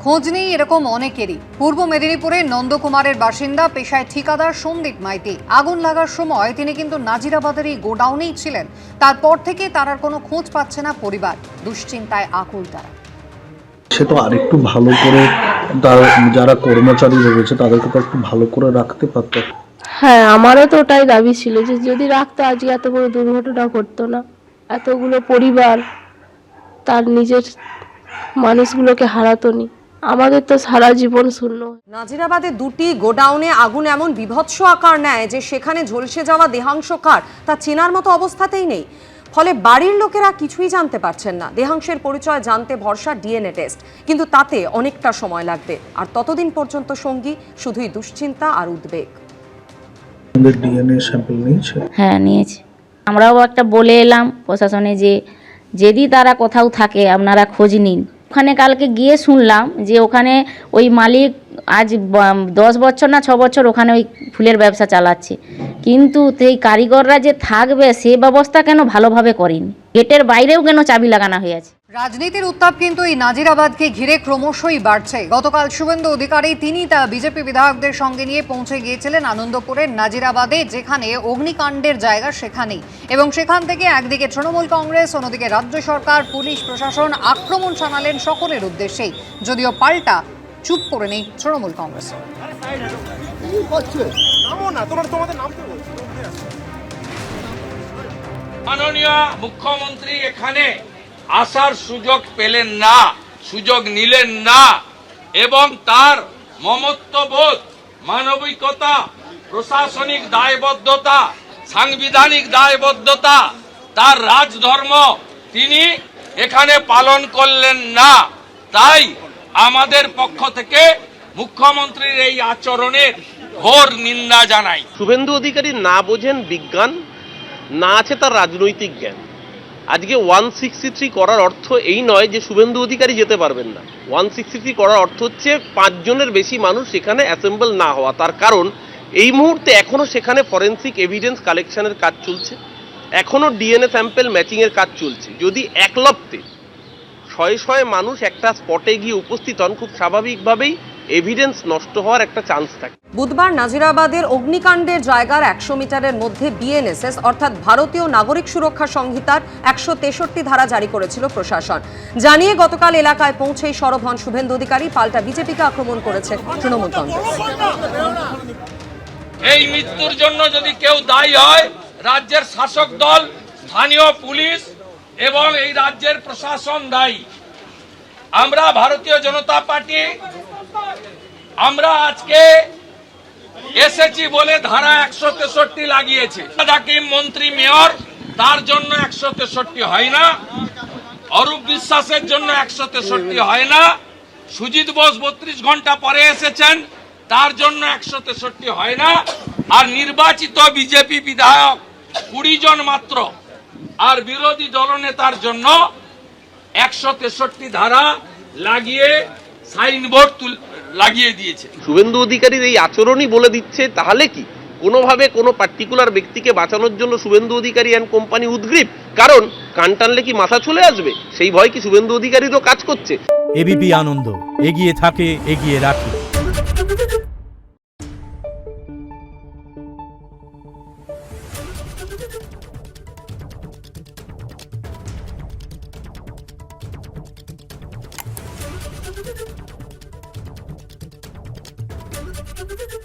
খোঁজ নেই এরকম অনেকেরই। পূর্ব মেদিনীপুরের নন্দকুমারের বাসিন্দা, পেশায় ঠিকাদার সন্দীপ মাইতি। আগুন লাগার সময় তিনি কিন্তু নাজিরাবাদের এই গোডাউনেই ছিলেন। তারপর থেকে তার আর কোনো খোঁজ পাচ্ছে না পরিবার। দুশ্চিন্তায় আকুল তারা। সে তো আরেকটু ভালো করে তার যারা কর্মচারী রয়েছে তাদেরকে তো একটু ভালো করে রাখতে পারত। হ্যাঁ, আমারও তো ওটাই দাবি ছিল যে যদি রাখতো আজকে এত বড় দুর্ঘটনা ঘটতো না। এতগুলো পরিবার তার নিজের মানুষগুলোকে হারাতো নি। আমাদের তো সারা জীবন শূন্য। নাজিরাবাদে দুটি গোডাউনে আগুন এমন বিভৎস আকার নেয় যে সেখানে ঝলসে যাওয়া দেহাংশ কার তা চেনার মতো অবস্থাতেই নেই। ফলে বাড়ির লোকেরা কিছুই জানতে পারছেন না। দেহাংশের পরিচয় জানতে ভরসা ডিএনএ টেস্ট, কিন্তু তাতে অনেকটা সময় লাগবে। আর ততদিন পর্যন্ত সঙ্গী শুধুই দুশ্চিন্তা আর উদ্বেগ। ডিএনএ স্যাম্পল নিয়েছে? হ্যাঁ, নিয়েছে। আমরাও একটা বলে এলাম প্রশাসনে যে যদি তারা কোথাও থাকে আপনারা খোঁজ নিন। ওখানে কালকে গিয়ে শুনলাম যে ওখানে ওই মালিক আজ 10 বছর না 6 বছর ওখানে ওই ফুলের ব্যবসা চালাচ্ছে, কিন্তু সেই কারিগররা যে থাকবে সে ব্যবস্থা কেন ভালোভাবে করেনি। গেটের বাইরেও কেন চাবি লাগানো হয়ে আছে। রাজনীতির উত্তাপ কিন্তু এই নাজিরাবাদকে ঘিরে ক্রমশই বাড়ছে। গতকাল শুভেন্দু অধিকারী তিনি তা বিজেপি বিধায়কদের সঙ্গে নিয়ে পৌঁছে গিয়েছিলেন আনন্দপুরের নাজিরাবাদে, যেখানে অগ্নিকাণ্ডের জায়গা সেখানেই। এবং সেখান থেকে একদিকে তৃণমূল কংগ্রেস, অন্যদিকে রাজ্য সরকার, পুলিশ প্রশাসন আক্রমণ শানালেন সকলের উদ্দেশ্যেই। যদিও পাল্টা চুপ করে নেই তৃণমূল কংগ্রেস। মাননীয় মুখ্যমন্ত্রী এখানে আসার সুযোগ পেলেন না, সুযোগ নিলেন না, এবং তার মমত্ববোধ, মানবিকতা, প্রশাসনিক দায়বদ্ধতা, সাংবিধানিক দায়বদ্ধতা, তার রাজধর্ম তিনি এখানে পালন করলেন না। তাই আমাদের পক্ষ থেকে মুখ্যমন্ত্রীর এই আচরণের ঘোর নিন্দা জানাই। শুভেন্দু অধিকারী না বোঝেন বিজ্ঞান, না আছে তার রাজনৈতিক জ্ঞান। আজকে 163 করার অর্থ এই নয় যে শুভেন্দু অধিকারী যেতে পারবেন না। 163 করার অর্থ হচ্ছে 5 জনের বেশি মানুষ সেখানে অ্যাসেম্বল না হওয়া। তার কারণ এই মুহূর্তে এখনো সেখানে ফরেন্সিক এভিডেন্স কালেকশনের কাজ চলছে, এখনো ডিএনএ স্যাম্পল ম্যাচিংয়ের কাজ চলছে। যদি একলপ্তে শয়ে মানুষ একটা স্পটে গিয়ে উপস্থিত হন, খুব স্বাভাবিকভাবেই এভিডেন্স নষ্ট হওয়ার একটা চান্স থাকে। বুধবার নাজিরাবাদের অগ্নিকাণ্ডের জায়গার 100 মিটারের মধ্যে বিএনএসএস অর্থাৎ ভারতীয় নাগরিক সুরক্ষা সংহিতার 163 ধারা জারি করেছিল প্রশাসন। জানিয়ে গতকাল এলাকায় পৌঁছেই সরব হন শুভেন্দু অধিকারী। পাল্টা বিজেপিকে আক্রমণ করেছে তৃণমূল কংগ্রেস। এই মৃত্যুর জন্য যদি কেউ দায়ী হয়, রাজ্যের শাসক দল, স্থানীয় পুলিশ এবং এই রাজ্যের প্রশাসন দায়ী। আমরা ভারতীয় জনতা পার্টি আমরা আজকে এসেছি বলে ধারা 163 লাগিয়েছে। হাকিম মন্ত্রী মেয়র তার জন্য 163 হয় না, অরূপ বিশ্বাসের জন্য 163 হয় না, সুজিত বোস 32 ঘন্টা পরে এসেছেন তার জন্য 163 হয় না, আর নির্বাচিত বিজেপি বিধায়ক 20 জন মাত্র আর বিরোধী দলনেতার জন্য 163 ধারা লাগিয়ে সাইনবোর্ড লাগিয়ে দিয়েছে। শুভেন্দু অধিকারীর এই আচরণই বলে দিচ্ছে তাহলে কি কোনোভাবে কোনো পার্টিকুলার ব্যক্তিকে বাঁচানোর জন্য শুভেন্দু অধিকারী অ্যান্ড কোম্পানি উদ্গ্রীব? কারণ কান টানলে কি মাথা চলে আসবে, সেই ভয় কি শুভেন্দু অধিকারীরও কাজ করছে? এবিপি আনন্দ, এগিয়ে থাকে, এগিয়ে রাখে। Thank you.